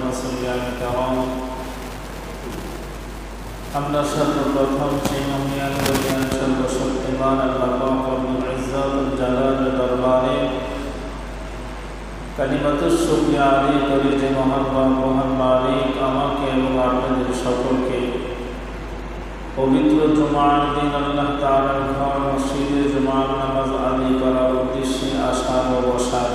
মুসলিয়ান কেরাম, আমরা সর্বপ্রথম সেই মহিয়ান বলিয়ান সর্বশক্তিমান আল্লাহ পাক রব্বুল ইজ্জত ওয়াল জালালের দরবারে কালিমাতুশ শুকরিয়া আদায় করি যে মহান মালিক আমাকে এবং আপনাদের সকলকে পবিত্র জুমার দিন আল্লাহ তাআলার ঘর মসজিদে জুমার নামাজ আদায় করার উদ্দেশ্যে আসার ও বসার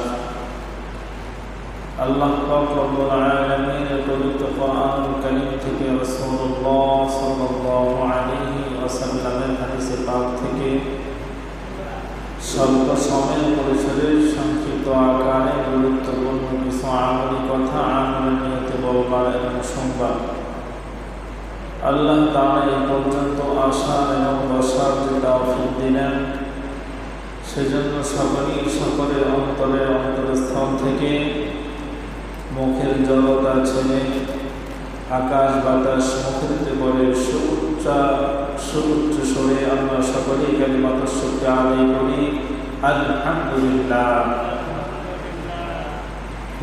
আল্লাহ পাক রব্বুল আলামিনের পবিত্র কোরআনুল কারীম থেকে রাসূলুল্লাহ সাল্লাল্লাহু আলাইহি ওয়াসাল্লামের হাদিসে পাক থেকে স্বল্প সময়ের পরিসরে সংক্ষিপ্ত আকারে গুরুত্বপূর্ণ কিছু আমলি কথা আমলের নিয়তে বলবার এবং শুনবার আল্লাহ তাআলা এই পর্যন্ত আসার এবং বসার যে তৌফিক দিলেন, সেজন্য সকলের অন্তরস্থল থেকে মুখের জড়তা ছেড়ে আকাশ বাতাস মুখরিত করে সুউচ্চ স্বরে আমরা সকলেই কালিমাতুশ শুকরিয়া আদায় করি আলহামদুলিল্লাহ।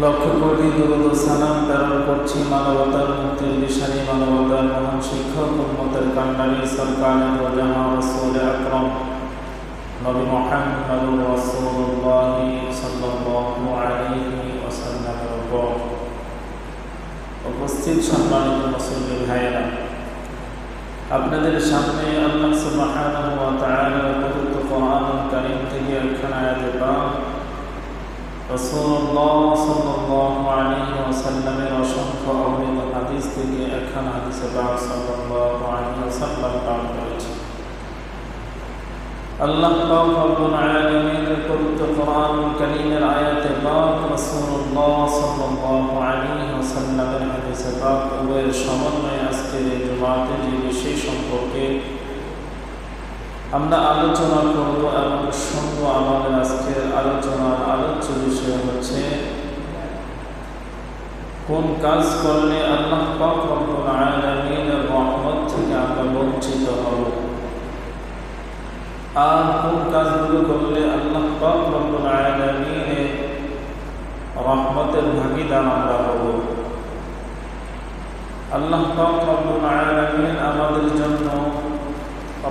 লক্ষ্য করি দুরূদ ও সালাম প্রেরণ করছি মানবতার মুক্তির দিশারি, মানবতার মহান শিক্ষক উম্মতের কান্ডারি সরকারে দো জাহান রাসূল আকরাম নবী মুহাম্মদুর রাসূলুল্লাহ সাল্লাল্লাহু আলাইহি ওয়াসাল্লামের উপর। উপস্থিত সম্মানিত মুসলিম ভাইয়েরা, আপনাদের সামনে আল্লাহ সুবহানাহু ওয়া তাআলার পবিত্র কোরআনুল কারীম থেকে একখানা আয়াতে পাক, রাসূলুল্লাহ সাল্লাল্লাহু আলাইহি ওয়াসাল্লামের অসংখ্য অমৃত হাদিস থেকে একখানা হাদিসে পাক সাল্লাল্লাহু আলাইহি ওয়াসাল্লাম পাঠ করেছি। আল্লাহ পাক রব্বুল আলামিনের পবিত্র কোরআনুল কারীমের আয়াতে পাক, রাসূলুল্লাহ সাল্লাল্লাহু আলাইহি ওয়াসাল্লামের হাদিসে পাক উভয়ের সমন্বয়ে আজকের এই জুমাতে যে বিষয় সম্পর্কে আমরা আলোচনা করব এবং শুনব, আমাদের আজকের আলোচনার আলোচ্য বিষয় হচ্ছে কোন কাজ করলে আল্লাহ পাক রব্বুল আলামিনের রহমত থেকে আমরা বঞ্চিত হব, আর কোন কাজগুলো করলে আল্লাহ পাক রব্বুল আলামিনের রহমতের ভাগীদার আমরা হব। আল্লাহ পাক রব্বুল আলামিন আমাদের জন্য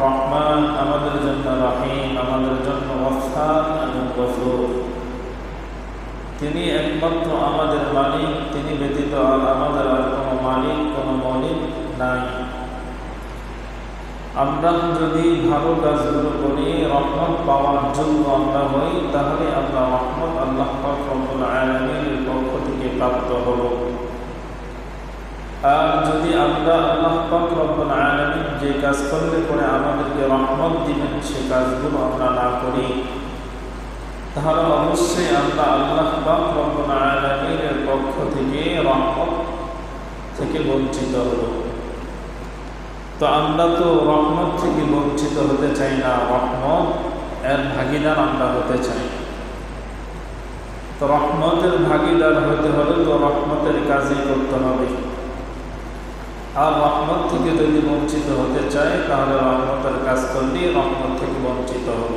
রহমান, আমাদের জন্য রহিম, আমাদের জন্য গফফার এবং গফুর। তিনি একমাত্র আমাদের মালিক, তিনি ব্যতীত আর আমাদের আর কোনো মালিক, কোনো মালিক নাই। আমরা যদি ভালো কাজগুলো করি, রহমত পাওয়ার জন্য আমরা হই, তাহলে আমরা রহমত আল্লাহ পাক রব্বুল আলামিনের পক্ষ থেকে প্রাপ্ত হব। আর যদি আমরা আল্লাহ পাক রব্বুল আলামিন যে কাজ করলে পরে আমাদেরকে রহমত দিবেন সে কাজগুলো আমরা না করি, তাহলে অবশ্যই আমরা আল্লাহ পাক রব্বুল আলামিনের পক্ষ থেকে রহমত থেকে বঞ্চিত হব। তো আমরা তো রহমত থেকে বঞ্চিত হতে চাই না, রহমত এর ভাগীদার আমরা হতে চাই। তো রহমতের ভাগীদার হতে হলে তো রহমতের কাজই করতে হবে। আর রহমত থেকে যদি বঞ্চিত হতে চাই, তাহলে রহমতের কাজ করলেই রহমত থেকে বঞ্চিত হব।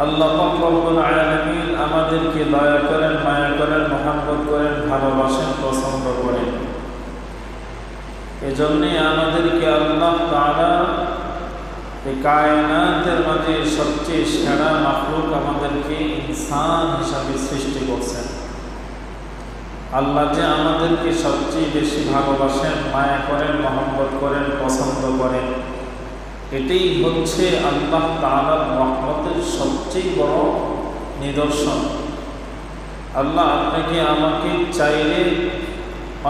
আল্লাহ পাক রব্বুল আলামিন আমাদেরকে দয়া করেন, মায়া করেন, মহব্বত করেন, ভালোবাসেন, পছন্দ করেন। এজন্যে আমাদেরকে আল্লাহ তাআলা এই কায়নাতের মাঝে সবচেয়ে সেরা মাখলুক আমাদেরকে ইনসান হিসাবে সৃষ্টি করছেন। আল্লাহ যে আমাদেরকে সবচেয়ে বেশি ভালোবাসেন, মায়া করেন, মহব্বত করেন, পছন্দ করেন, এটাই হচ্ছে আল্লাহ তাআলার রহমতের সবচেয়ে বড় নিদর্শন। আল্লাহ আপনাকে আমাকে চাইলে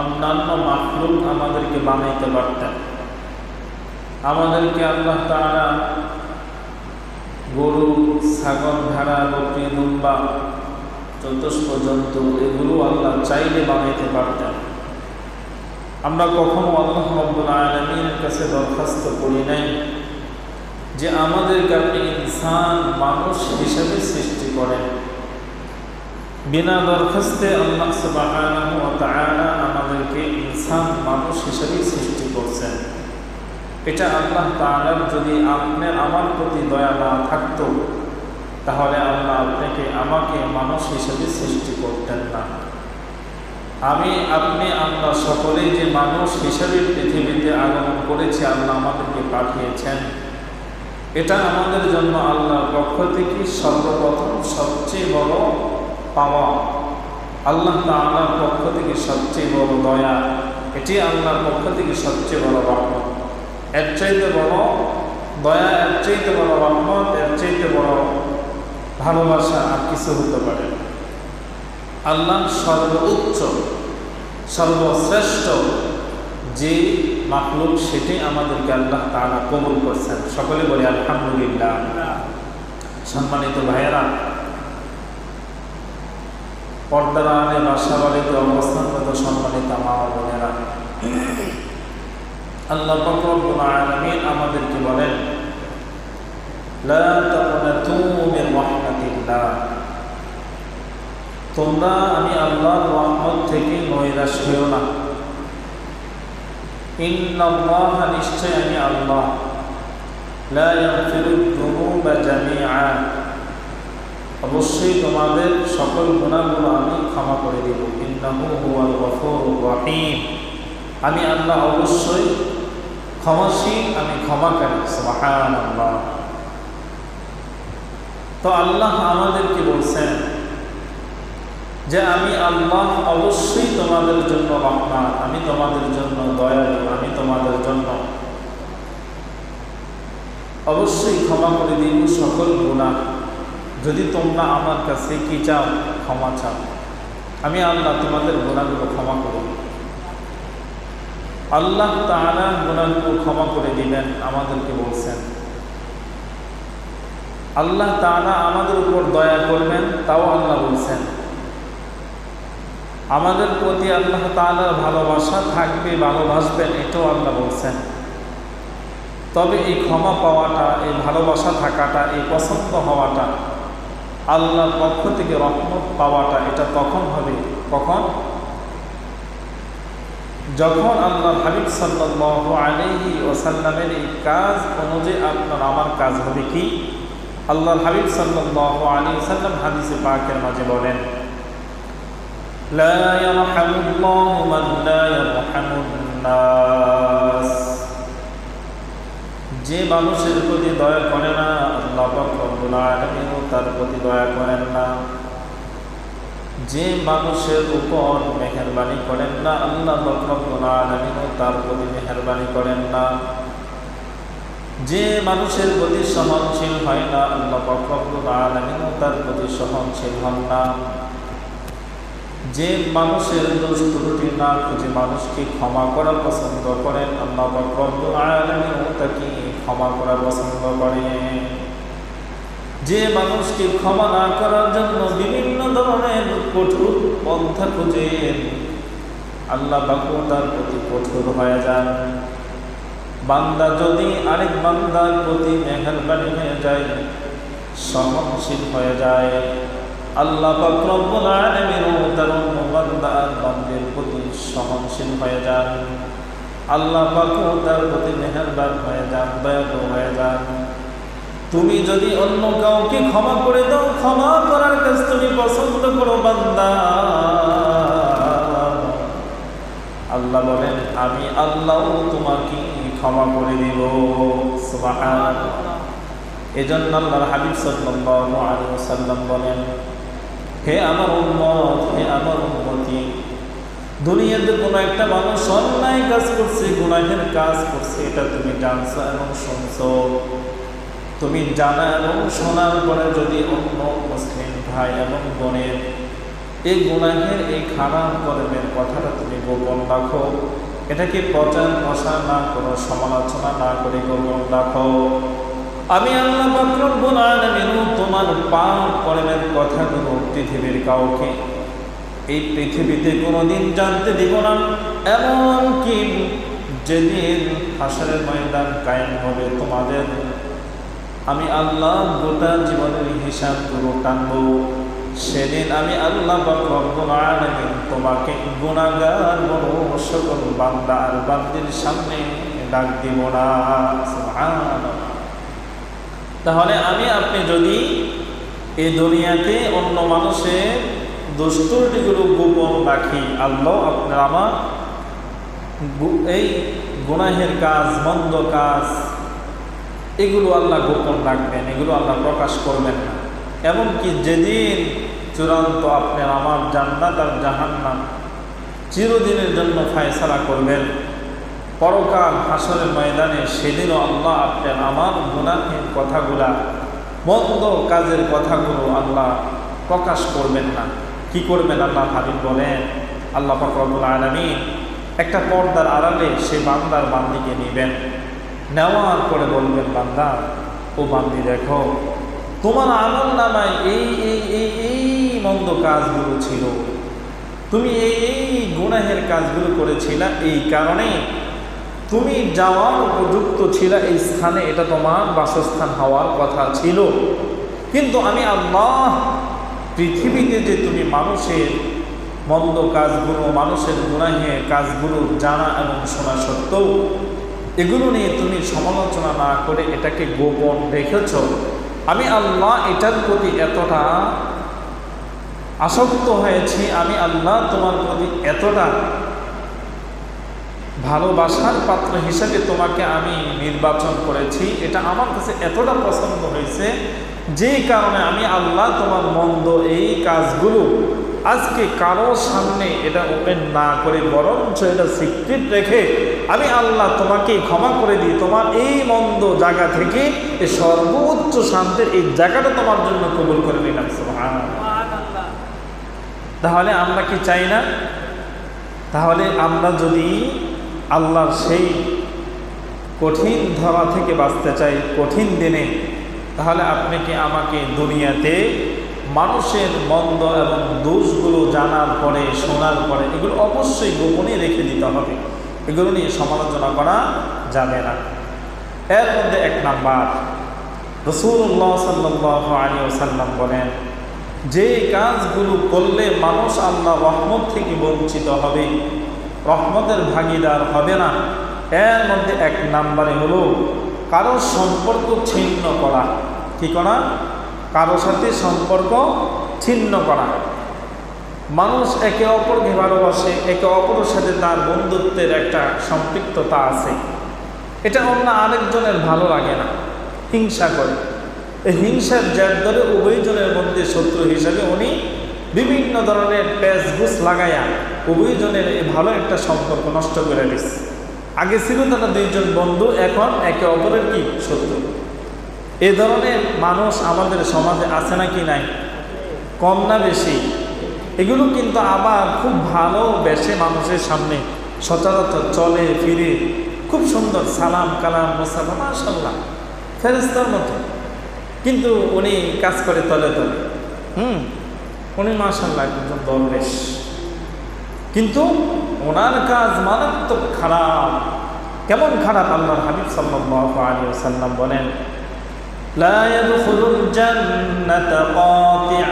অন্যান্য মাখলুক আমাদেরকে বানাইতে পারতেন। আমাদেরকে আল্লাহ তাআলা গরু, ছাগল, ভেড়া, বকরি, দুম্বা, চতুষ্প জন্তু এগুলো আল্লাহ চাইলে বানাইতে পারতেন। আমরা কখনো আল্লাহ রাব্বুল আলামিনের কাছে দরখাস্ত করি নাই যে আমাদেরকে আপনি ইনসান, মানুষ হিসেবে সৃষ্টি করেন। বিনা দরখাস্তে আল্লাহ সুবহানাহু ওয়া তাআলা আমাদেরকে ইনসান, মানুষ হিসেবে সৃষ্টি করছেন। এটা আল্লাহ তাআলার যদি আমার প্রতি দয়া না থাকতো, তাহলে আল্লাহ আপনাকে আমাকে মানুষ হিসেবে সৃষ্টি করতেন না। আমি আপনি আমরা সকলেই যে মানুষ হিসেবে পৃথিবীতে আগমন করেছি, আল্লাহ আমাদেরকে পাঠিয়েছেন, এটা আমাদের জন্য আল্লাহর পক্ষ থেকে সর্বপ্রথম সবচেয়ে বড় পাওয়া, আল্লাহ তাআলার পক্ষ থেকে সবচেয়ে বড় দয়া, এটি আল্লাহর পক্ষ থেকে সবচেয়ে বড় রহমত। এর চাইতে বড় দয়া, এর চাইতে বড় রহমত, এর চাইতে বড় ভালোবাসা আর কিছু হতে পারে না। আল্লাহ সর্বোচ্চ সর্বশ্রেষ্ঠ যে মাখলুক, সেটি আমাদেরকে আল্লাহ তাআলা কবুল করছেন। সকলে বলি আলহামদুলিল্লাহ। সম্মানিত ভাইয়েরা, পর্দার আড়ালে বাসাবাড়িতে অবস্থানরত সম্মানিত মা ও বোনেরা, আল্লাহ পাক রব্বুল আলামিন আমাদেরকে বলেন, লা তাকনাতু মির রাহমাতিল্লাহ, তোমরা আমি আল্লাহর রহমত থেকে নৈরাশ হইও না। ইন্নাল্লাহা, নিশ্চয় আমি আল্লাহ, লা ইয়াগফিরুদ যুনুবা জামিআ, অবশ্যই তোমাদের সকল গুনাহগুলো আমি ক্ষমা করে দেব। ইন্নাহু হুয়াল গফুরুর রহিম, আমি আল্লাহ অবশ্যই ক্ষমাশীল, আমি ক্ষমাকারী। সুবহানাল্লাহ। তো আল্লাহ আমাদেরকে বলছেন যে আমি আল্লাহ অবশ্যই তোমাদের জন্য রহমান, আমি তোমাদের জন্য দয়ালু, আমি তোমাদের জন্য অবশ্যই ক্ষমা করে দিব সকল গুনাহ। যদি তোমরা আমার কাছে কি চাও, ক্ষমা চাও, আমি আল্লাহ তোমাদের গুনাহগুলো ক্ষমা করে দিব। আল্লাহ তাআলা গুনাহগুলো ক্ষমা করে দিবেন আমাদেরকে বলছেন। আল্লাহ তাআলা আমাদের উপর দয়া করবেন, তাও আল্লাহ বলছেন। আমাদের প্রতি আল্লাহ তাআলার ভালোবাসা থাকবে, ভালোবাসবেন, এটাও আল্লাহ বলছেন। তবে এই ক্ষমা পাওয়াটা, এই ভালোবাসা থাকাটা, এই পছন্দ হওয়াটা, আল্লাহর পক্ষ থেকে রহমত পাওয়াটা, এটা তখন হবে কখন? যখন আল্লাহর হাবিব সাল্লাল্লাহু আলাইহি ওয়াসাল্লামের এই কাজ অনুযায়ী আপনার আমার কাজ হবে কি? আল্লাহর হাবিব সাল্লাল্লাহু আলাইহি ওয়াসাল্লাম হাদিসে পাকের মাঝে বলেন, লা ইয়ারহামুল্লাহু মান লা ইয়ারহামুন নাস, যে মানুষের প্রতি দয়া করে না, আল্লাহ পাক রব্বুল আলামিন তার প্রতি দয়া করেন না। যে মানুষের উপর মেহেরবানি করেন না, আল্লাহ পাক রব্বুল আলামিন তার প্রতি মেহেরবানি করেন না। যে মানুষের প্রতি সহনশীল হয় না, আল্লাহ পাক রব্বুল আলামিন তার প্রতি সহনশীল হন না। যে মানুষের দোষ ত্রুটি না খুঁজে মানুষকে ক্ষমা করা পছন্দ করেন, আল্লাহ পাক রব্বুল আলামিন তাকে ক্ষমা করা পছন্দ করেন। যে মানুষকে ক্ষমা না করার জন্য বিভিন্ন ধরনের কঠোর পন্থা খুঁজেন, আল্লাহ পাক তার প্রতি কঠোর হয়ে যান। বান্দা যদি আরেক বান্দার প্রতি মেহেরবানি হয়ে যায়, সহনশীল হয়ে যায়, আল্লাহ পাক রব্বুল আলামিন তার অন্য বান্দা আর বান্দার প্রতি সহনশীল হয়ে যান। আল্লাহ পাক তার প্রতি মেহেরবান হয়ে যান, দয়ালু হয়ে যান। তুমি যদি অন্য কাউকে ক্ষমা করে দাও, ক্ষমা করার কাজ তুমি পছন্দ করো বান্দা, আল্লাহ বলেন আমি আল্লাহ তোমাকে ক্ষমা করে দিব। সুবহানাল্লাহ। এজন্য আল্লাহর হাবিব সাল্লাল্লাহু আলাইহি ওয়াসাল্লাম বলেন, হে আমার উম্মত, হে আমার উম্মতি, দুনিয়াতে কোনো একটা মানুষ অন্যায় কাজ করছে, গুনাহের কাজ করছে, এটা তুমি জানছো এবং শুনছো। তুমি জানা এবং শোনার পরে যদি অন্য মুসলিম ভাই এবং বোনের এই গুনাহের, এই খারাপ কর্মের কথাটা তুমি গোপন রাখো, এটাকে প্রচার প্রসার না করো, সমালোচনা না করে গোপন রাখো, আমি আল্লাহ পাক রব্বুল আলামিন তোমার পাপ কর্মের কথাগুলো পৃথিবীর কাউকে এই পৃথিবীতে কোনোদিন জানতে দিব না। এমনকি যেদিন হাসরের ময়দান কায়েম হবে, তোমাদের আমি আল্লাহ গোটা জীবনের হিসাব গুলো টানবো, সেদিন আমি আল্লাহ পাক রব্বুল আলামিন তোমাকে গুনাহগার বড় সকল বান্দা আর বান্দির সামনে ডাক দিব না। সুবহানাল্লাহ। তাহলে আমি আপনি যদি এই দুনিয়াতে অন্য মানুষের দোষ ত্রুটিগুলো গোপন রাখি, আল্লাহ আপনার আমার এই গুনাহের কাজ, মন্দ কাজ, এগুলো আল্লাহ গোপন রাখবেন, এগুলো আল্লাহ প্রকাশ করবেন না। এমনকি যেদিন চূড়ান্ত আপনার আমার জান্নাত আর জাহান্নাম চিরদিনের জন্য ফায়সালা করবেন, পরকাল হাসরের ময়দানে, সেদিনও আল্লাহ আপনার আমার গুনাহের কথাগুলা, মন্দ কাজের কথাগুলো আল্লাহ প্রকাশ করবেন না। কি করবেন? আল্লাহ হাবিব বলেন, আল্লাহ পাক রব্বুল আলামিন একটা পর্দার আড়ালে সে বান্দার বান্দিকে নেবেন, নেওয়ার পরে বলবেন, বান্দা ও বান্দি দেখো, তোমার আমল নামায় এই মন্দ কাজগুলো ছিল, তুমি এই গুনাহের কাজগুলো করেছিলা, এই কারণে তুমি যাওয়ার উপযুক্ত ছিল এই স্থানে, এটা তোমার বাসস্থান হওয়ার কথা ছিল। কিন্তু আমি আল্লাহ পৃথিবীতে যে তুমি মানুষের মন্দ কাজগুলো, মানুষের গুনাহের কাজগুলো জানা এবং শোনা সত্ত্বেও এগুলো নিয়ে তুমি সমালোচনা না করে এটাকে গোপন রেখেছ, আমি আল্লাহ এটার প্রতি এতটা আসক্ত হয়েছি, আমি আল্লাহ তোমার প্রতি এতটা ভালোবাসার পাত্র হিসেবে তোমাকে আমি নির্বাচন করেছি, এটা আমার কাছে এতটা পছন্দ হয়েছে, যে কারণে আমি আল্লাহ তোমার মন্দ এই কাজগুলো আজকে কারো সামনে এটা ওপেন না করে, বরঞ্চ এটা সিক্রেট রেখে আমি আল্লাহ তোমাকে ক্ষমা করে দিই, তোমার এই মন্দ জায়গা থেকে এই সর্বোচ্চ শান্তির এই জায়গাটা তোমার জন্য কবুল করে নিলাম। সুবহানাল্লাহ। তাহলে আমরা কি চাই না? তাহলে আমরা যদি আল্লাহর সেই কঠিন ধরা থেকে বাঁচতে চাই, কঠিন দিনে, তাহলে আপনি কি আমাকে দুনিয়াতে মানুষের মন্দ এবং দোষগুলো জানার পরে, শোনার পরে এগুলো অবশ্যই গোপনে রেখে দিতে হবে, এগুলো নিয়ে সমালোচনা করা যাবে না। এর মধ্যে এক নাম্বার, রাসূলুল্লাহ সাল্লাল্লাহু আলাইহি ওয়াসাল্লাম বলেন, যে কাজগুলো করলে মানুষ আল্লাহ রহমত থেকে বঞ্চিত হবে, রহমতের ভাগিদার হবে না, এর মধ্যে এক নাম্বারে হলো কারোর সম্পর্ক ছিন্ন করা। কি করা? কারোর সাথে সম্পর্ক ছিন্ন করা। মানুষ একে অপরকে ভালোবাসে, একে অপরের সাথে তার বন্ধুত্বের একটা সম্পৃক্ততা আছে, এটা অন্য আরেকজনের ভালো লাগে না, হিংসা করে। এই হিংসার জের ধরে উভয়জনের মধ্যে শত্রু হিসাবে উনি বিভিন্ন ধরনের পেঁচগুছ লাগাইয়া উভয়জনের এই ভালো একটা সম্পর্ক নষ্ট করে দিচ্ছে। আগে ছিল তারা দুইজন বন্ধু, এখন একে অপরের কি শত্রু। এ ধরনের মানুষ আমাদের সমাজে আছে নাকি নাই? কম না বেশি? এগুলো কিন্তু আবার খুব ভালো বেশে মানুষের সামনে সচরাচর চলে ফিরে, খুব সুন্দর সালাম কালাম মোসাফা, মাশাআল্লাহ ফেরেশতার মতো, কিন্তু উনি কাজ করে তলে তলে। উনি মাশাআল্লাহ একজন দরবেশ, কিন্তু ওনার কাজ মারাত্মক খারাপ। কেমন খারাপ? আল্লাহর হাবিব সাল্লাল্লাহু আলাইহি ওয়াসাল্লাম বলেন, লা ইয়াদখুলুল জান্নাতা কাতি',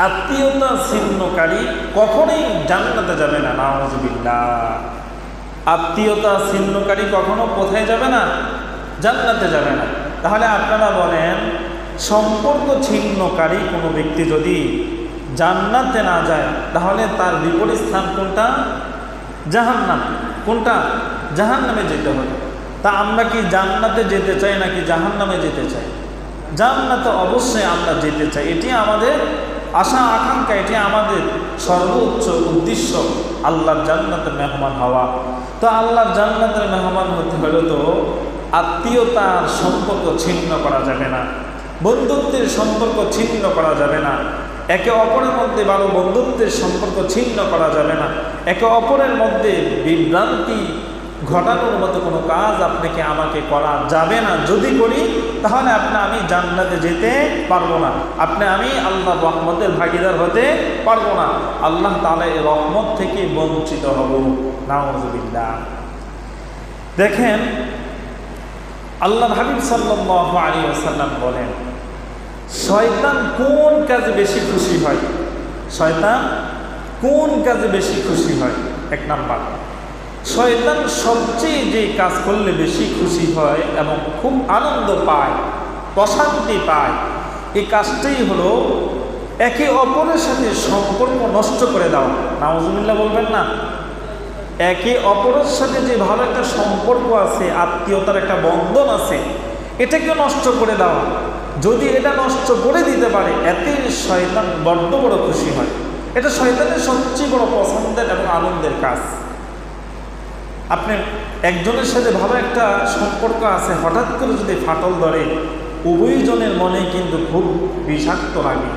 আত্মীয়তা ছিন্নকারী কখনোই জান্নাতে যাবে না। নাউযুবিল্লাহ। আত্মীয়তা ছিন্নকারী কখনো কোথায় যাবে না? জান্নাতে যাবে না। তাহলে আপনারা বলেন, সম্পর্ক ছিন্নকারী কোনো ব্যক্তি যদি জান্নাতে না যায়, তাহলে তার বিপরীত স্থান কোনটা? জাহান্নাম। কোনটা? জাহান্নামে যেতে হবে। তা আমরা কি জান্নাতে যেতে চাই নাকি জাহান্নামে যেতে চাই? জান্নাতে অবশ্যই আমরা যেতে চাই, এটি আমাদের আশা আকাঙ্ক্ষা, এটি আমাদের সর্বোচ্চ উদ্দেশ্য, আল্লাহর জান্নাতের মেহমান হওয়া। তো আল্লাহর জান্নাতের মেহমান হতে হলে তো আত্মীয়তার সম্পর্ক ছিন্ন করা যাবে না, বন্ধুত্বের সম্পর্ক ছিন্ন করা যাবে না, একে অপরের মধ্যে ভালো বন্ধুত্বের সম্পর্ক ছিন্ন করা যাবে না, একে অপরের মধ্যে বিভ্রান্তি ঘটানোর মতো কোনো কাজ আপনাকে আমাকে করা যাবে না। যদি করি তাহলে আমি জান্নাতে যেতে পারবো না, আমি আল্লাহ রহমতের ভাগীদার হতে পারবো না, আল্লাহ তাআলা এই রহমত থেকে বঞ্চিত হব। নাউযুবিল্লাহ। দেখেন, আল্লাহর হাবিব সাল্লাল্লাহু আলাইহি ওয়াসাল্লাম বলেন, শয়তান কোন কাজে বেশি খুশি হয়? শয়তান কোন কাজে বেশি খুশি হয়? এক নাম্বার, শয়তান সবচেয়ে যে কাজ করলে বেশি খুশি হয় এবং খুব আনন্দ পায়, প্রশান্তি পায়, এই কাজটাই হলো একে অপরের সাথে সম্পর্ক নষ্ট করে দাও। নাউজুবিল্লাহ বলবেন না? একে অপরের সাথে যে ভালো একটা সম্পর্ক আছে, আত্মীয়তার একটা বন্ধন আছে, এটাকে নষ্ট করে দাও। যদি এটা নষ্ট করে দিতে পারে, এতে শয়তান বড্ড বড় খুশি হয়। এটা শয়তানের সবচেয়ে বড় পছন্দের এবং আনন্দের কাজ। আপনি একজনের সাথে ভালো একটা সম্পর্ক আছে, হঠাৎ করে যদি ফাটল ধরে, উভয়জনের মনে কিন্তু খুব বিষাক্ত লাগে।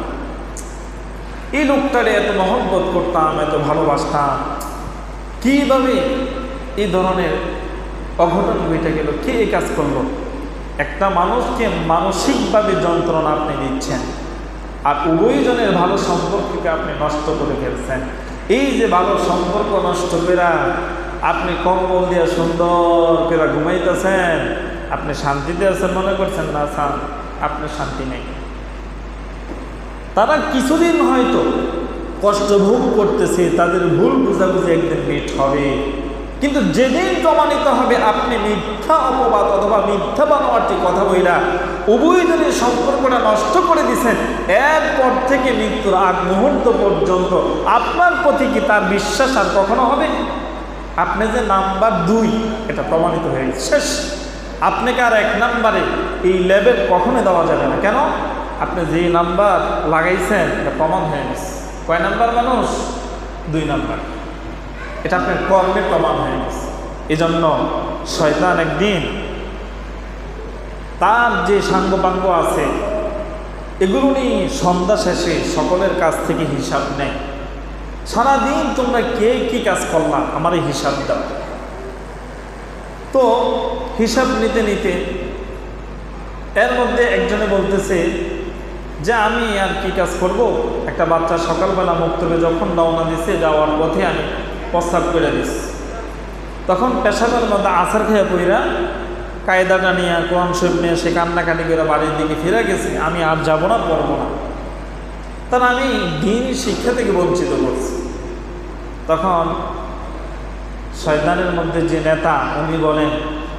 এই লোকটারে এত মহব্বত করতাম, এত ভালোবাসতাম, কীভাবে এই ধরনের অঘটন ঘটে গেল, কে এই কাজ করলো? একটা মানুষকে মানসিকভাবে যন্ত্রণা আপনি দিচ্ছেন, আর উভয়জনের ভালো সম্পর্ককে আপনি নষ্ট করে ফেলছেন। এই যে ভালো সম্পর্ক নষ্ট করে আপনি কম্বল দিয়ে সুন্দর করে ঘুমাইতেছেন, আপনি শান্তিতে আছেন মনে করছেন? না স্যার, আপনার শান্তি নেই। তারা কিছুদিন হয়তো কষ্ট ভোগ করতেছে, তাদের ভুল বুঝাবুঝি একদিন মিট হবে, কিন্তু যেদিন প্রমাণিত হবে আপনি মিথ্যা অপবাদ অথবা মিথ্যা বানোয়ারটি কথা বইলা উভয়জনের সম্পর্কটা নষ্ট করে দিচ্ছেন, এরপর থেকে মৃত্যুর আগ মুহূর্ত পর্যন্ত আপনার প্রতি কি তার বিশ্বাস আর কখনো হবে? আপনি যে নাম্বার 2 এটা প্রমাণিত হয়ে গেছে, শেষ। আপনাকে আর 1 নাম্বারে এই লেভেল কখনো দেওয়া যাবে না। কেন? আপনি যেই নাম্বার লাগাইছেন এটা প্রমাণ হয়ে গেছে। কয় নাম্বার মানুষ? 2 নাম্বার। এটা আপনার কর্মে প্রমাণ হয়ে গেছে। এই জন্য শয়তান একদিন তার যে সাঙ্গপাঙ্গ আছে এগুলো নিয়ে সন্ধ্যা শেষে সকলের কাছ থেকে হিসাব নেয়। সারাদিন তোমরা কে কি কাজ করলা আমার হিসাব দাও। তো হিসাব নিতে নিতে এর মধ্যে একজনে বলতেছে যে আমি আর কি কাজ করব, একটা বাচ্চা সকালবেলা মুক্তবে যখন রওনা দিছে, যাওয়ার পথে আমি প্রস্তাব করে দিচ্ছি। তখন পেশাবের মধ্যে আসার খেয়ে পড়িরা কায়দাটা নিয়ে কোরআন শরীফ নিয়ে সে কান্নাকাটি করে বাড়ির দিকে ফিরে গেছে। আমি আর যাব না, পড়ব না, তাহলে আমি দিন শিক্ষা থেকে বঞ্চিত করছি। তখন শয়তানের মধ্যে যে নেতা উনি বলেন,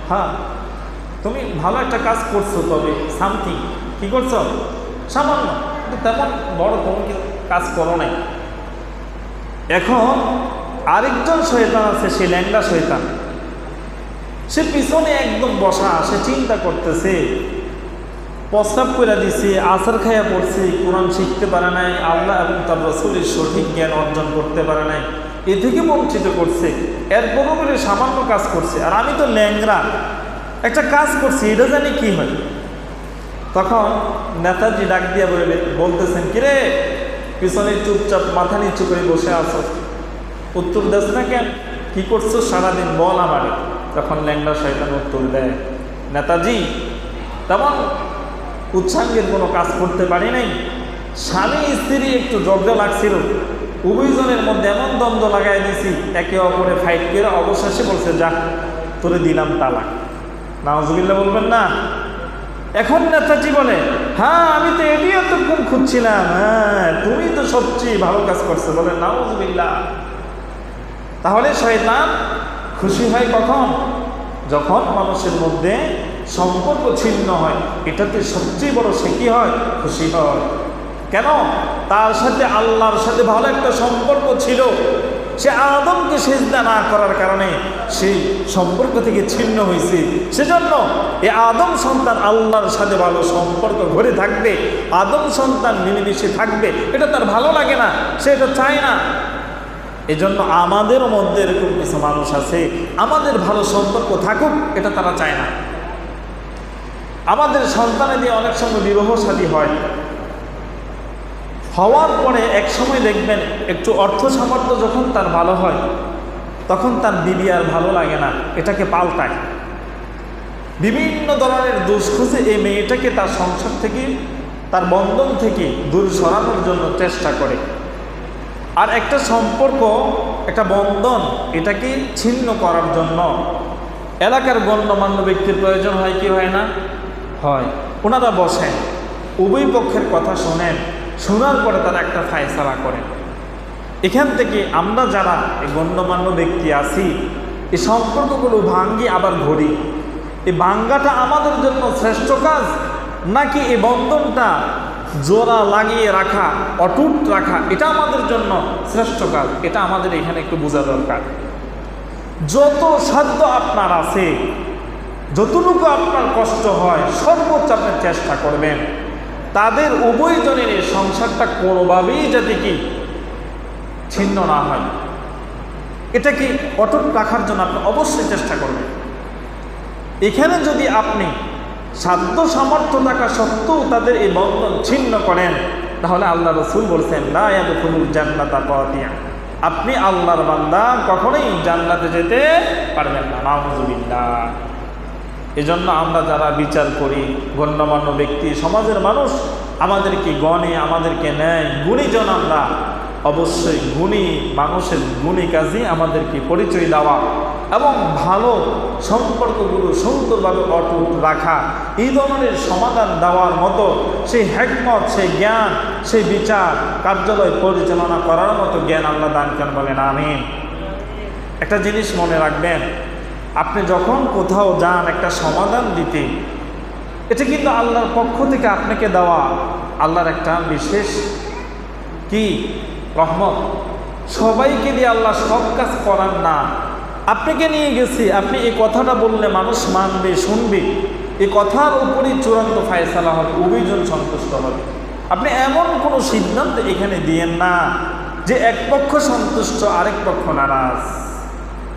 হ্যাঁ তুমি ভালো একটা কাজ করছো, তবে সামথিং কি করছো? সামান্য, তেমন বড় কোনো কাজ করো নাই। এখন আরেকজন শয়তান আছে, সে ল্যাংড়া শয়তান, সে পিছনে একদম বসা, সে চিন্তা করতেছে, প্রস্তাব করে দিছে, আসর খাইয়া পড়ছে, কোরআন শিখতে পারে নাই, আল্লাহ এবং তার রাসূলের সঠিক জ্ঞান অর্জন করতে পারে নাই, এ থেকে বঞ্চিত করছে। এরপরও বলে সামান্য কাজ করছে, আর আমি তো ল্যাংড়া, একটা কাজ করছি, এটা জানি কি হয়। তখন নেতাজি ডাক দিয়া বলতেছেন, কিরে পিছনে চুপচাপ মাথা নিচু করে বসে আছো, উত্তর দেস না কেন? কি করছো সারাদিন, বল আমারে। তখন ল্যাংড়া শয়তান উত্তর দেয়, নেতাজি তেমন উচ্ছাঙ্গের কোনো কাজ করতে পারি নাই, স্বামী স্ত্রী একটু ঝগড়া লাগছিল, উভয়জনের মধ্যে এমন দ্বন্দ্ব লাগাই দিয়েছি, একে অপরে ফাইট করে অবশেষে বলছে, যা তোরে দিলাম তালাক। নাউজুবিল্লাহ বলবেন না? এখন নেতাজি বলে, হ্যাঁ আমি তো এটি এতক্ষণ খুঁজছিলাম, হ্যাঁ তুমি তো সবচেয়ে ভালো কাজ করছো। বলে নাউজুবিল্লাহ। তাহলে শয়তান খুশি হয় কখন? যখন মানুষের মধ্যে সম্পর্ক ছিন্ন হয়, এটাতে সবচেয়ে বড় সে কি হয়? খুশি হয়। কেন? তার সাথে আল্লাহর সাথে ভালো একটা সম্পর্ক ছিল, সে আদমকে সিজদা না করার কারণে সেই সম্পর্ক থেকে ছিন্ন হয়েছে। সেজন্য এই আদম সন্তান আল্লাহর সাথে ভালো সম্পর্ক গড়ে থাকবে, আদম সন্তান মিলেমিশে থাকবে, এটা তার ভালো লাগে না, সে এটা চায় না। এজন্য আমাদের মধ্যে এরকম কিছু মানুষ আছে, আমাদের ভালো সম্পর্ক থাকুক এটা তারা চায় না। আমাদের সন্তানে দিয়ে অনেক সময় বিবাহ শাদী হয়, হওয়ার পরে এক সময় দেখবেন একটু অর্থ সামর্থ্য যখন তার ভালো হয়, তখন তার বিবি আর ভালো লাগে না, এটাকে পাল্টায়, বিভিন্ন ধরনের দোষ খুঁজে এই মেয়েটাকে তার সংসার থেকে, তার বন্ধন থেকে দূর সরানোর জন্য চেষ্টা করে। আর একটা সম্পর্ক, একটা বন্ধন, এটাকে ছিন্ন করার জন্য এলাকার গণ্যমান্য ব্যক্তির প্রয়োজন হয় কি হয় না? হয়। ওনারা বসেন, উভয় পক্ষের কথা শোনেন, শোনার পরে তারা একটা ফায়সালা করেন। এখান থেকে আমরা যারা এই গণ্যমান্য ব্যক্তি আছি, এই সম্পর্কগুলো ভাঙ্গি আবার ঘড়ি, এই ভাঙ্গাটা আমাদের জন্য শ্রেষ্ঠ কাজ, নাকি এই বন্ধনটা জোড়া লাগিয়ে রাখা, অটুট রাখা, এটা আমাদের জন্য শ্রেষ্ঠ কাজ। এটা আমাদের এখানে একটু বোঝা দরকার। যত সাধ্য আপনার আছে, যতটুকু আপনার কষ্ট হয়, সর্বোচ্চ আপনি চেষ্টা করবেন তাদের উভয়জনের এই সংসারটা কোনোভাবেই যাতে কি ছিন্ন না হয়, এটা কি অটুট রাখার জন্য আপনি অবশ্যই চেষ্টা করবেন। এখানে যদি আপনি সাধ্য সামর্থ্য থাকা সত্ত্বেও তাদের এই বন্ধন ছিন্ন করেন, তাহলে আল্লাহ রসুল বলছেন লা ইয়াদখুলুল জান্নাতা কাতিয়া, আপনি আল্লাহর বান্দা কখনোই জান্নাতে যেতে পারবেন না। নাউযুবিল্লাহ। এজন্য আমরা যারা বিচার করি, গণ্যমান্য ব্যক্তি, সমাজের মানুষ আমাদেরকে গণে, আমাদেরকে নেয়, গুণীজন আমরা, অবশ্যই গুণী মানুষের গুণী কাজই আমাদেরকে পরিচয় দেওয়া এবং ভালো সম্পর্কগুলো সুন্দরভাবে অটুট রাখা, এই ধরনের সমাধান দেওয়ার মতো সেই হিকমত, সেই জ্ঞান, সেই বিচার কার্যালয় পরিচালনা করার মতো জ্ঞান আল্লাহ দান করেন, বলেন আমিন। একটা জিনিস মনে রাখবেন, আপনি যখন কোথাও যান একটা সমাধান দিতে, এটা কিন্তু আল্লাহর পক্ষ থেকে আপনাকে দেওয়া আল্লাহর একটা বিশেষ কি রহমত। সবাইকে দিয়ে আল্লাহ সব কাজ করান না। আপনাকে নিয়ে গেছি, আপনি এই কথাটা বললে মানুষ মানবে, শুনবে, এই কথার উপরই চূড়ান্ত ফায়সালা হবে, উভয়জন সন্তুষ্ট হবে। আপনি এমন কোনো সিদ্ধান্ত এখানে দিয়েন না যে এক পক্ষ সন্তুষ্ট আরেক পক্ষ নারাজ।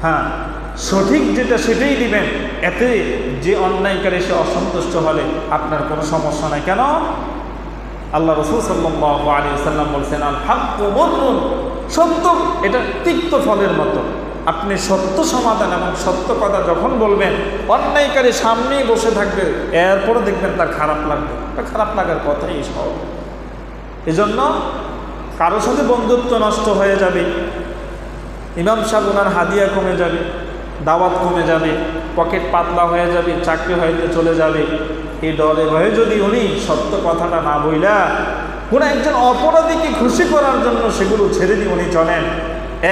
হ্যাঁ, সঠিক যেটা সেটাই দিবেন, এতে যে অন্যায়কারী সে অসন্তুষ্ট হলে আপনার কোনো সমস্যা নাই। কেন? আল্লাহ রাসূল সাল্লাল্লাহু আলাইহি ওয়াসাল্লাম বলছেন আল হাক্কু মুররুন, সত্য এটা তিক্ত ফলের মতো। আপনি সত্য সমাধান এবং সত্য কথা যখন বলবেন, অন্যায়কারী সামনেই বসে থাকবে, এরপরে দেখবেন তার খারাপ লাগবে, খারাপ লাগার কথাই সব। এজন্য কারোর সাথে বন্ধুত্ব নষ্ট হয়ে যাবে, ইমাম সাহেব ওনার হাদিয়া কমে যাবে, দাওয়াত কমে যাবে, পকেট পাতলা হয়ে যাবে, চাকরি হয়তো চলে যাবে, এই ডরে ভয়ে যদি উনি সত্য কথাটা না বইলা কোনো একজন অপরাধীকে খুশি করার জন্য সেগুলো ছেড়ে দিয়ে উনি চলেন,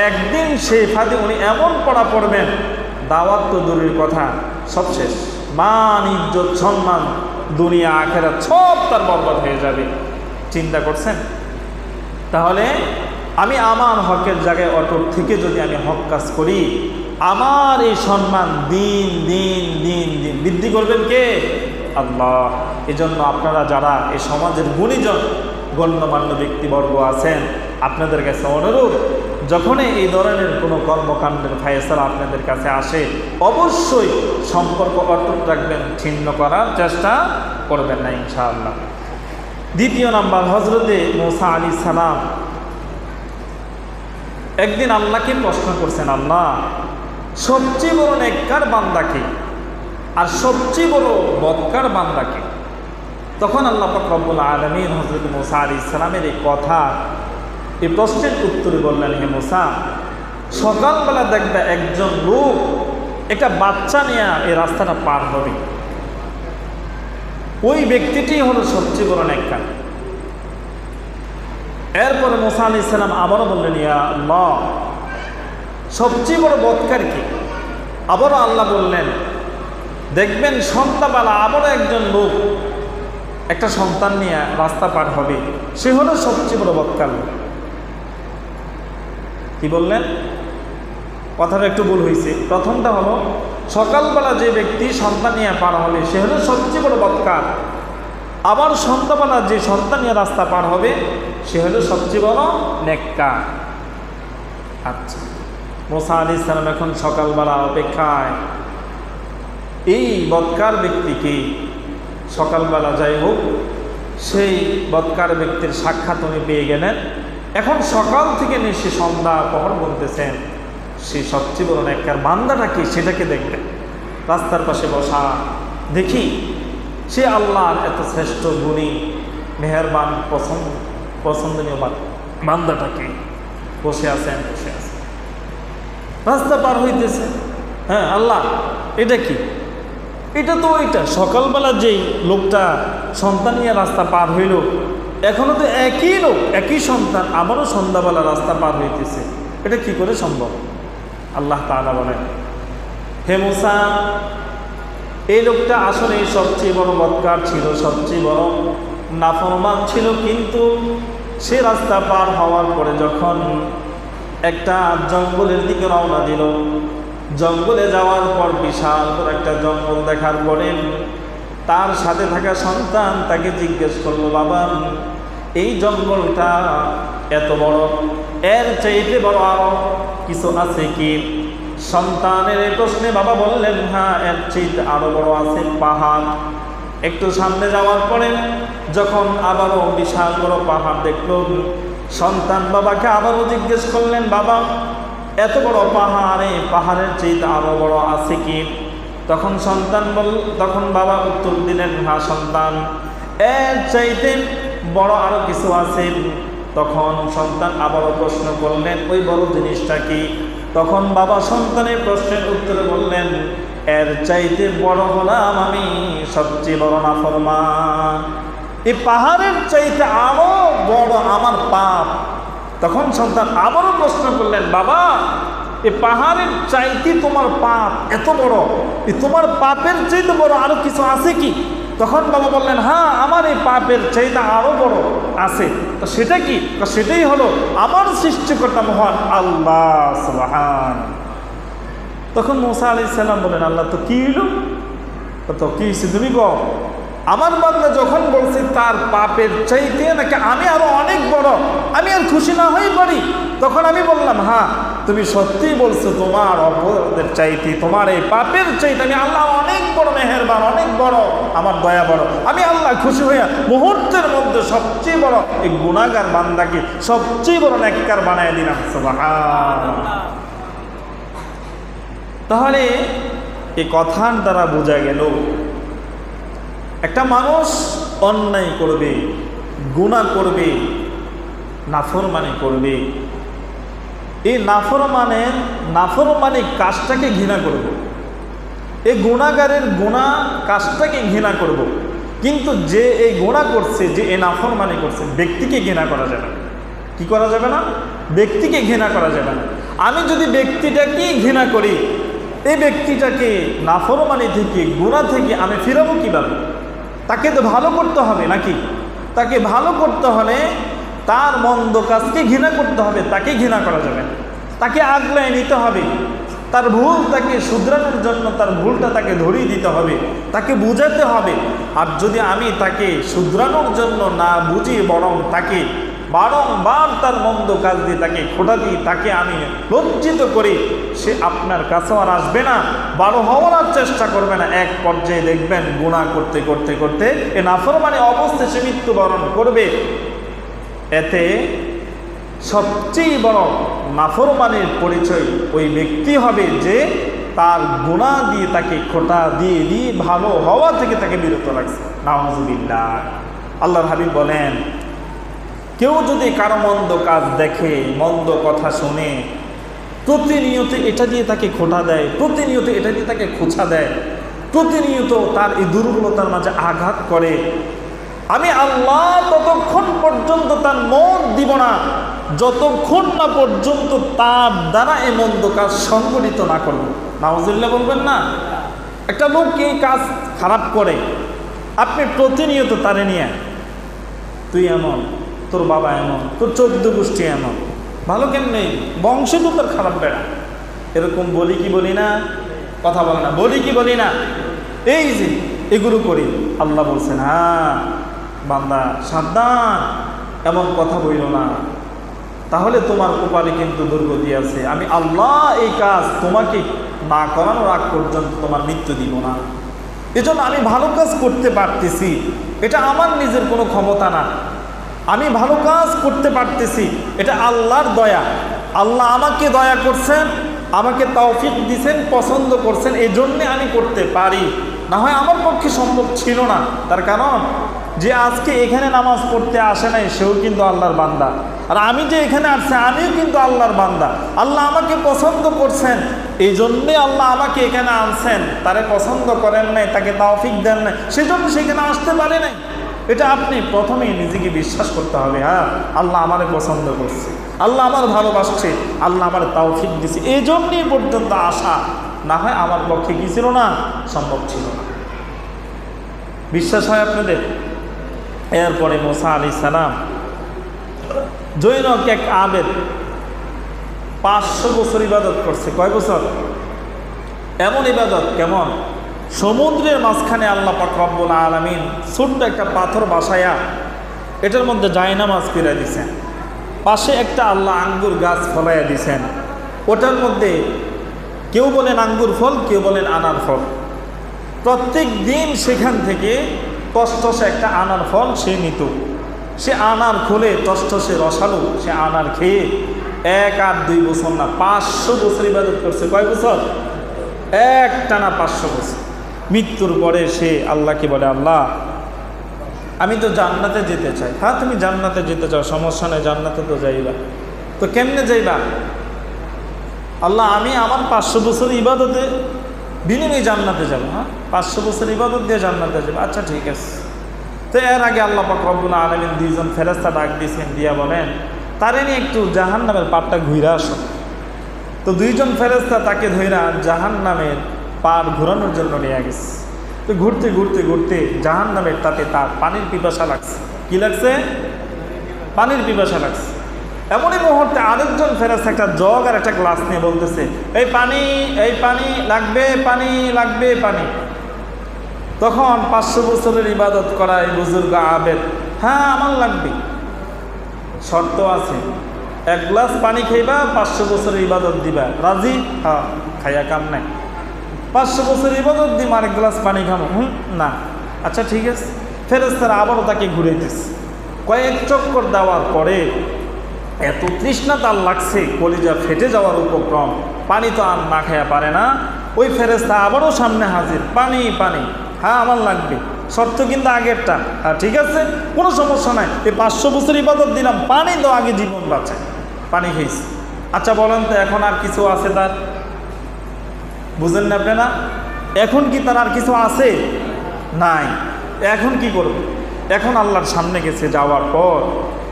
একদিন সেই ফাঁদে উনি এমন পড়া পড়বেন, দাওয়াত তো দূরের কথা, সব শেষ। মান, ইজ্জত, সম্মান, দুনিয়া আখেরাত সব তার বরবাদ হয়ে যাবে। চিন্তা করছেন? তাহলে আমি আমার হকের জায়গায় অটুট থেকে যদি আমি হক কাজ করি, আমার এই সম্মান দিন দিন দিন দিন বৃদ্ধি করবেন কে? আল্লাহ। এজন্য আপনারা যারা এই সমাজের গুণীজন গণ্যমান্য ব্যক্তিবর্গ আছেন, আপনাদের কাছে অনুরোধ, যখনই এই ধরনের কোনো কর্মকাণ্ডের ফায়সালা আপনাদের কাছে আসে, অবশ্যই সম্পর্ক অটুট রাখবেন, ছিন্ন করার চেষ্টা করবেন না ইনশাআল্লাহ। দ্বিতীয় নাম্বার, হজরতে মুসা আলাইহিস সালাম একদিন আল্লাহকে প্রশ্ন করছেন, আল্লাহ সবচেয়ে বড় নেককার বান্দাকে আর সবচেয়ে বড় বদকার বান্দাকে? তখন আল্লাহ পাক রব্বুল আলামিন হযরত মুসা আলাইহিস সালামের এই কথা, এই প্রশ্নের উত্তরে বললেন, হে মুসা, সকালবেলা দেখবে একজন লোক একটা বাচ্চা নিয়ে এই রাস্তাটা পার হবে, ওই ব্যক্তিটি হলো সবচেয়ে বড় নেককার। এরপরে মুসা আলাইহিস সালাম আবারও বললেন, ইয়া আল্লাহ, সবচেয়ে বড় বদকার কি? আবারও আল্লাহ বললেন, দেখবেন সন্ধ্যাবেলা আবারও একজন লোক একটা সন্তান নিয়ে রাস্তা পার হবে, সে হলো সবচেয়ে বড় বদকার। কি বললেন? কথাটা একটু ভুল হয়েছে। প্রথমটা হলো সকালবেলা যে ব্যক্তি সন্তান নিয়ে পার হবে সে হলো সবচেয়ে বড় বদকার, আবার সন্ধ্যাবেলা যে সন্তান নিয়ে রাস্তা পার হবে সে হলো সবচেয়ে বড় নেককার। আচ্ছা, মুসা আলাইহিস সালাম এখন সকালবেলা অপেক্ষায়, এই বদকার ব্যক্তিকে সকালবেলা যাই হোক সেই বদকার ব্যক্তির সাক্ষাৎ উনি পেয়ে গেলেন। এখন সকাল থেকে নিয়ে সে সন্ধ্যা পহর বলতেছেন, সে সবচেয়ে বড় নেককার বান্দাটা কি সেটাকে দেখবেন। রাস্তার পাশে বসা, দেখি সে আল্লাহর এত শ্রেষ্ঠ গুণী মেহেরবান পছন্দনীয় বান্দাটাকে বসে আছেন। রাস্তা পার হইতেছে, হ্যাঁ আল্লাহ এটা কি? এটা তো ওইটা সকালবেলা যেই লোকটা সন্তান নিয়ে রাস্তা পার হইল, এখনো তো একই লোক, একই সন্তান, আবারও সন্ধ্যাবেলা রাস্তা পার হইতেছে, এটা কি করে সম্ভব? আল্লাহ তাআলা বলেন, হে মুসা, এই লোকটা আসলে সবচেয়ে বড় বদকার ছিল, সবচেয়ে বড় নাফরমান ছিল, কিন্তু সে রাস্তা পার হওয়ার পরে যখন একটা জঙ্গলের দিকে রওনা দিল, জঙ্গলে যাওয়ার পর বিশাল বড় একটা জঙ্গল দেখার পরে তার সাথে থাকা সন্তান তাকে জিজ্ঞেস করলো, বাবা এই জঙ্গলটা এত বড়, এর চাইতে বড় আরো কিছু আছে কি? সন্তানের এই প্রশ্নে বাবা বললেন, হ্যাঁ, এর চাইতে আরো বড় আছে পাহাড়। একটু সামনে যাওয়ার পরে যখন আবারও বিশাল বড় পাহাড় দেখল, সন্তান বাবাকে আবারও জিজ্ঞেস করলেন, বাবা এত বড় পাহাড়, এই পাহাড়ের চাইতে আরো বড় আছে কি? তখন বাবা উত্তর দিলেন, হ্যাঁ সন্তান, এর চাইতে বড় আরো কিছু আছে। তখন সন্তান আবারও প্রশ্ন করলেন, ওই বড় জিনিসটা কি? তখন বাবা সন্তানের প্রশ্নের উত্তরে বললেন, এর চাইতে বড় হলাম আমি সবচেয়ে বড় নাফরমান, এই পাহাড়ের চাইতে আরো বড় আমার পাপ। তখন সন্তান আবারও প্রশ্ন করলেন, বাবা এই পাহাড়ের চাইতে তোমার পাপ এত বড়, এই তোমার পাপের চাইতে বড় আরো কিছু আছে কি? তখন বাবা বললেন, হ্যাঁ, আমার এই পাপের চাইতে আরো বড় আছে। তো সেটা কি? সেটাই হলো আমার সৃষ্টিকর্তা মহান আল্লাহ সুবহান। তখন মুসা আলাইহিস সালাম বলেন, আল্লাহ তো কি হলো? তো কি হয়েছে তুমি গো? আমার বান্দা যখন বলছে তার পাপের চাইতে নাকি আমি আরো অনেক বড়, আমি আর খুশি না হয়ে পারি। তখন আমি বললাম, হ্যাঁ তুমি সত্যিই বলছো, তোমার অপরাধের চাইতে, তোমার এই পাপের চাইতে আমি আল্লাহ অনেক বড় মেহেরবান, অনেক বড়, আমার দয়া বড়। আমি আল্লাহ খুশি হইয়া মুহূর্তের মধ্যে সবচেয়ে বড় এই গুনাহগার বান্দাকে সবচেয়ে বড় নেককার বানায় দিলাম। সুবহানাল্লাহ। তাহলে এই কথার দ্বারা বোঝা গেল, একটা মানুষ অন্যায় করবে, গুনাহ করবে, নাফরমানি করবে, এই নাফরমানি কাজটাকে ঘৃণা করব, এই গুনাহগারের গুনাহ কাজটাকে ঘৃণা করব। কিন্তু যে এই গুনাহ করছে, যে এই নাফরমানি করছে, ব্যক্তিকে ঘৃণা করা যাবে না। কি করা যাবে না? ব্যক্তিকে ঘৃণা করা যাবে না। আমি যদি ব্যক্তিটাকেই ঘৃণা করি, এই ব্যক্তিটাকে নাফরমানি থেকে, গুনাহ থেকে আমি ফিরাবো কিভাবে? তাকে তো ভালো করতে হবে নাকি? তাকে ভালো করতে হলে তার মন্দ কাজকে ঘৃণা করতে হবে, তাকে ঘৃণা করা যাবে না। তাকে আগলায় নিতে হবে, তার ভুল তাকে শুধরানোর জন্য তার ভুলটা তাকে ধরিয়ে দিতে হবে, তাকে বুঝাতে হবে। আর যদি আমি তাকে শুধরানোর জন্য না বুঝিয়ে বরং তাকে বারংবার তার মন্দ কাজ দিয়ে তাকে খোঁটা দিই, তাকে আমি লজ্জিত করি, সে আপনার কাছেও আর আসবে না, বড় হওয়ার চেষ্টা করবে না। এক পর্যায়ে দেখবেন গুনাহ করতে করতে করতে এ নাফরমানি অবস্থায় সে মৃত্যুবরণ করবে। এতে সবচেয়ে বড় নাফরমানির পরিচয় ওই ব্যক্তি হবে যে তার গুনাহ দিয়ে তাকে খোঁটা দিয়ে দিয়ে ভালো হওয়া থেকে তাকে বিরত রাখছে। নাউযুবিল্লাহ। আল্লাহর হাবিব বলেন, কেউ যদি কারো মন্দ কাজ দেখে, মন্দ কথা শুনে, প্রতিনিয়ত এটা দিয়ে তাকে খোঁটা দেয়, প্রতিনিয়ত এটা দিয়ে তাকে খোঁচা দেয়, প্রতিনিয়ত তার এই দুর্বলতার মাঝে আঘাত করে, আমি আল্লাহ ততক্ষণ পর্যন্ত তার মত দিব না যতক্ষণ না পর্যন্ত তার দ্বারা এই মন্দ কাজ সংগঠিত না করব। নাউযুবিল্লাহ বলবেন না? একটা লোক এই কাজ খারাপ করে, আপনি প্রতিনিয়ত তারে নিয়ে, তুই এমন, তোর বাবা এমন, তোর 14 গোষ্ঠী এমন, ভালো কেমনি, বংশে তো তোর খারাপ বেড়া, এরকম বলি কি বলি না? কথা বলে না, বলি কি বলি না? এই যে এগুলো করি, আল্লাহ বলছেন, হ্যাঁ বান্দা সাবধান, এমন কথা বইল না, তাহলে তোমার কপালে কিন্তু দুর্গতি আছে। আমি আল্লাহ এই কাজ তোমাকে না করানোর আগ পর্যন্ত তোমার মৃত্যু দিব না। এজন্য আমি ভালো কাজ করতে পারতেছি, এটা আমার নিজের কোনো ক্ষমতা না। আমি ভালো কাজ করতে পারতেছি, এটা আল্লাহর দয়া। আল্লাহ আমাকে দয়া করছেন, আমাকে তৌফিক দিয়েছেন, পছন্দ করছেন, এই জন্যে আমি করতে পারি। না হয় আমার পক্ষে সম্ভব ছিল না। তার কারণ যে আজকে এখানে নামাজ পড়তে আসে নাই, সেও কিন্তু আল্লাহর বান্দা। আর আমি যে এখানে আসছি, আমিও কিন্তু আল্লাহর বান্দা। আল্লাহ আমাকে পছন্দ করছেন, এই জন্যে আল্লাহ আমাকে এখানে আনছেন। তারে পছন্দ করেন নাই, তাকে তৌফিক দেন নাই, সেজন্য সেখানে আসতে পারে নাই। এটা আপনি প্রথমেই নিজেকে বিশ্বাস করতে হবে, হ্যাঁ আল্লাহ আমারে পছন্দ করছে, আল্লাহ আমার ভালোবাসছে, আল্লাহ আমার তৌফিক দিছে, এই জন্যই পর্যন্ত আসা। না হয় আমার পক্ষে কি ছিল না? সম্ভব ছিল না। বিশ্বাস হয় আপনাদের? এরপরে মুসা আলাইহিস সালাম জৈনক এক আবেদ 500 বছর ইবাদত করছে। কয় বছর? এমন ইবাদত কেমন? সমুদ্রের মাঝখানে আল্লাহ পাক রব্বুল আলামিন ছোট্ট একটা পাথর বাসায়া এটার মধ্যে জায়নামাজ করে দিয়েছেন, পাশে একটা আল্লাহ আঙ্গুর গাছ ফলাইয়া দিয়েছেন, ওটার মধ্যে কেউ বলেন আঙ্গুর ফল, কেউ বলেন আনার ফল। প্রত্যেক দিন সেখান থেকে টসটসে একটা আনার ফল সে নিত, সে আনার খোলে টসটসে রসালো, সে আনার খেয়ে 1 আর 2 বছর না 500 বছর ইবাদত করছে। কয় বছর? একটানা 500 বছর। মৃত্যুর পরে সে আল্লাহকে বলে, আল্লাহ আমি তো জান্নাতে যেতে চাই। হ্যাঁ তুমি জান্নাতে যেতে চাও, সমস্যা নেই, জান্নাতে তো যাইবা। তো কেমনে যাইবা? আল্লাহ আমি আমার 500 বছর ইবাদতে বিনিময়ে জান্নাতে যাব। হ্যাঁ 500 বছর ইবাদত দিয়ে জান্নাতে যাবে। আচ্ছা ঠিক আছে। তো এর আগে আল্লাহ পাক রব্বুল আলামিন 2 জন ফেরেশতা ডাক দিয়েছেন, দিয়া বলেন তারে নিয়ে একটু জাহান্নামের পাড়টা ঘুরে আসো। তো 2 জন ফেরেশতা তাকে ধইরা জাহান্নামের পাড় ঘোরানোর জন্য নিয়ে গেছে। তো ঘুরতে ঘুরতে ঘুরতে জাহান্নামের তাতে তার পানির পিপাসা লাগছে। কি লাগছে? পানির পিপাসা লাগছে। এমনই মুহূর্তে আরেকজন ফেরেশতা একটা জগ আর একটা গ্লাস নিয়ে বলতেছে, এই পানি লাগবে, পানি লাগবে, পানি। তখন 500 বছরের ইবাদত করা এই বুজুর্গ আবেদ, হ্যাঁ আমার লাগবে, শর্ত আছে, 1 গ্লাস পানি খাইবা, 500 বছরের ইবাদত দিবা, রাজি? হ্যাঁ, খাইয়া কাম নাই। 500 বছর ইবাদত দিম, আর 1 গ্লাস পানি খাবো? না। আচ্ছা ঠিক আছে। ফেরেশতারা আবারও তাকে ঘুরাইতেছে। কয়েক চক্কর দেওয়ার পরে এত তৃষ্ণা তার লাগছে, কলিজা ফেটে যাওয়ার উপক্রম, পানি তো আর না খাইয়া পারে না। ওই ফেরেশতা আবারও সামনে হাজির, পানি পানি, হ্যাঁ আমার লাগবে, শর্ত কিন্তু আগেরটা। হ্যাঁ ঠিক আছে, কোনো সমস্যা নাই, এই 500 বছর ইবাদত দিলাম, পানি তো আগে জীবন বাঁচায়, পানি খেয়েছি। আচ্ছা বলেন তো এখন আর কিছু আছে তার? বুঝেন না আপনি না? এখন কি তার আর কিছু আছে? নাই। এখন কি করবে? এখন আল্লাহর সামনে গেছে, যাওয়ার পর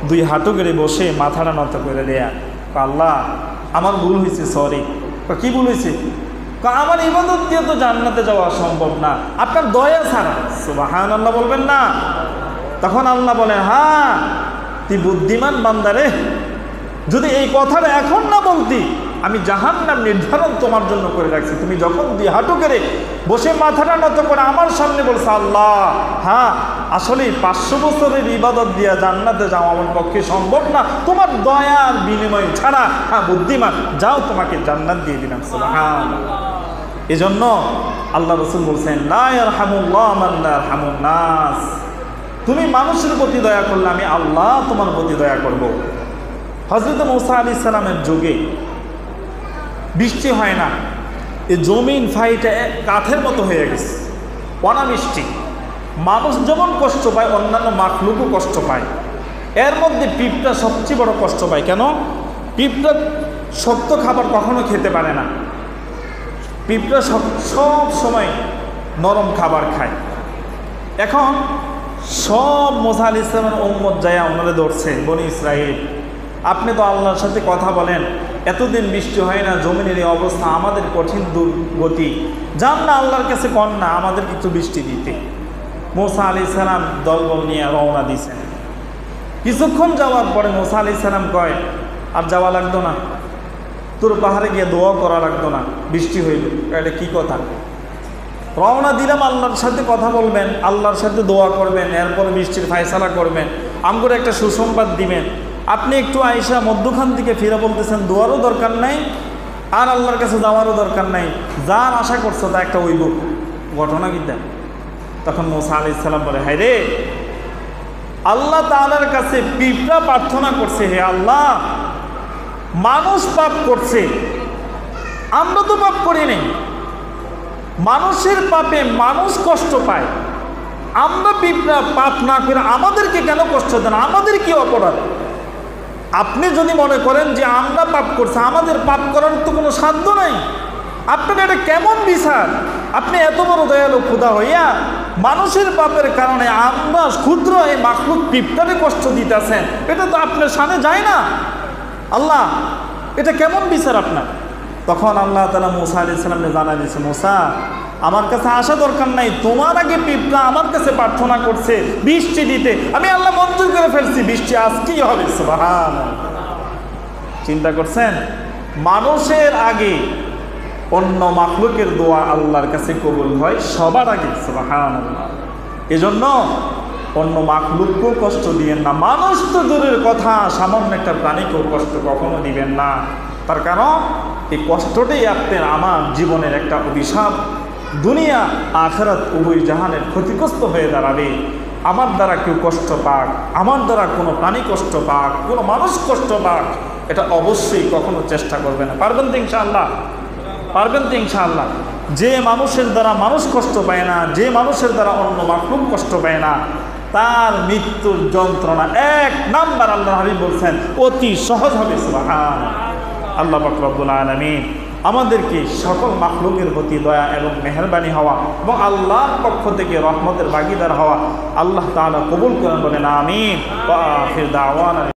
2 হাঁটু গেড়ে বসে মাথাটা নত করে দেয়া, আল্লাহ আমার ভুল হয়েছে, সরি। কি ভুল হয়েছে? আমার ইবাদত দিয়ে তো জান্নাতে যাওয়া সম্ভব না, আপনার দয়া ছাড়া। সুবহানাল্লাহ বলবেন না? তখন আল্লাহ বলেন, হ্যাঁ তুই বুদ্ধিমান বান্দারে, যদি এই কথাটা এখন না বলতি আমি জাহান্নাম নির্ধারণ তোমার জন্য করে রাখছি। তুমি যখন 2 হাঁটু করে বসে মাথাটা নত করে আমার সামনে বলছো, আল্লাহ হ্যাঁ আসলে 500 বছরের ইবাদত দিয়া জান্নাতে যাওয়া আমার পক্ষে সম্ভব না, তোমার দয়ার বিনিময় ছাড়া, হ্যাঁ বুদ্ধিমান, যাও তোমাকে জান্নাত দিয়ে দিলাম। সুবহানাল্লাহ। এজন্য আল্লাহ রাসূল বলছেন, লা ইয়ারহামুল্লাহু মান লা ইয়ারহামুন নাস, তুমি মানুষের প্রতি দয়া করলে আমি আল্লাহ তোমার প্রতি দয়া করব। হযরত মূসা আলাইহিস সালামের যুগে বৃষ্টি হয় না, এই জমিন ফাইটে কাঠের মতো হয়ে গেছে, অনাবৃষ্টি। মানুষ যেমন কষ্ট পায়, অন্যান্য মাখলুকও কষ্ট পায়। এর মধ্যে পিঁপড়া সবচেয়ে বড় কষ্ট পায়। কেন? পিঁপড়া শক্ত খাবার কখনো খেতে পারে না, পিঁপড়া সব সময় নরম খাবার খায়। এখন সব মূসা আলাইহিস সালামের উম্মত যায় ওনারে ধরছে, বনি ইসরাইল আপনি তো আল্লাহর সাথে কথা বলেন, এতদিন বৃষ্টি হয় না, জমিনের এই অবস্থা, আমাদের কঠিন দুর্গতি, যান না আল্লাহর কাছে কন না আমাদের কিছু বৃষ্টি দিতে। মূসা আলাইহিস সালাম দলবল নিয়ে রওনা দিয়েছেন। কিছুক্ষণ যাওয়ার পরে মূসা আলাইহিস সালাম কয়, আর যাওয়া লাগতো না, তোর পাহাড়ে গিয়ে দোয়া করা লাগতো না, বৃষ্টি হইল। এটা কি কথা? রওনা দিলাম, আল্লাহর সাথে কথা বলবেন, আল্লাহর সাথে দোয়া করবেন, এরপরে বৃষ্টির ফায়সালা করবেন, আমগরে একটা সুসংবাদ দিবেন। আপনি একটু আয়েশা মধ্যখান থেকে ফিরে বলতেছেন দোয়ারও দরকার নাই, আর আল্লাহর কাছে যাওয়ারও দরকার নাই, যার আশা করছো তা একটা ওইব ঘটনা বিদ্যা। তখন মূসা আলাইহিস সালাম বলে, হায় রে, আল্লাহ তাআলার কাছে পিঁপড়া প্রার্থনা করছে, হে আল্লাহ মানুষ পাপ করছে, আমরা তো পাপ করি নাই, মানুষের পাপে মানুষ কষ্ট পায়, আমরা পিঁপড়া পাপ না করে আমাদেরকে কেন কষ্ট দেন, আমাদের কি অপরাধ? আপনি যদি মনে করেন যে আমরা পাপ করছি, আমাদের পাপ করার তো কোনো সাধ্য নাই, আপনার এটা কেমন বিচার? আপনি এত বড় দয়ালু খোদা হইয়া মানুষের পাপের কারণে আমরা ক্ষুদ্র এই মাখলুক পিঁপড়ারে কষ্ট দিতেছেন, এটা তো আপনার সামনে যায় না। আল্লাহ এটা কেমন বিচার আপনার? তখন আল্লাহ তাআলা মূসা আলাইহিস সালামকে জানাই দিয়েছে, মূসা আমার কাছে আসা দরকার নাই, তোমার আগে পিঁপড়া আমার কাছে প্রার্থনা করছে বৃষ্টি দিতে, আমি আল্লাহ মঞ্জুর করে ফেলছি, বৃষ্টি আজকেই হবে। সুবহানাল্লাহ। চিন্তা করছেন, মানুষের আগে অন্য মাখলুকের দোয়া আল্লাহর কাছে কবুল হয় সবার আগে। সুবহানাল্লাহ। এজন্য অন্য মাখলুককেও কষ্ট দিবেন না, মানুষ তো দূরের কথা, সামান্য একটা প্রাণীকেও কষ্ট কখনো দিবেন না। তার কারণ এই কষ্টটাই আপনার আমার জীবনের একটা অভিশাপ, দুনিয়া আখিরাত উভয় জাহানের ক্ষতিগ্রস্ত হয়ে দাঁড়াবে। আমার দ্বারা কেউ কষ্ট পাক, আমার দ্বারা কোনো প্রাণী কষ্ট পাক, কোনো মানুষ কষ্ট পাক, এটা অবশ্যই কখনো চেষ্টা করবে না। পারবেন তো ইনশাআল্লাহ? পারবেন তো ইনশাআল্লাহ? যে মানুষের দ্বারা মানুষ কষ্ট পায় না, যে মানুষের দ্বারা অন্য মাখলুক কষ্ট পায় না, তার মৃত্যুর যন্ত্রণা 1 নাম্বার আল্লাহ হাবিব বলছেন অতি সহজ হবে। সুবহানাল্লাহ। আল্লাহ পাক রব্বুল আলামিন আমাদেরকে সকল মাখলুকের প্রতি দয়া এবং মেহেরবানি হওয়া এবং আল্লাহর পক্ষ থেকে রহমতের ভাগীদার হওয়া আল্লাহ তাআলা কবুল করেন, বলেন আমিন। ওয়া আখির দাওয়ানা।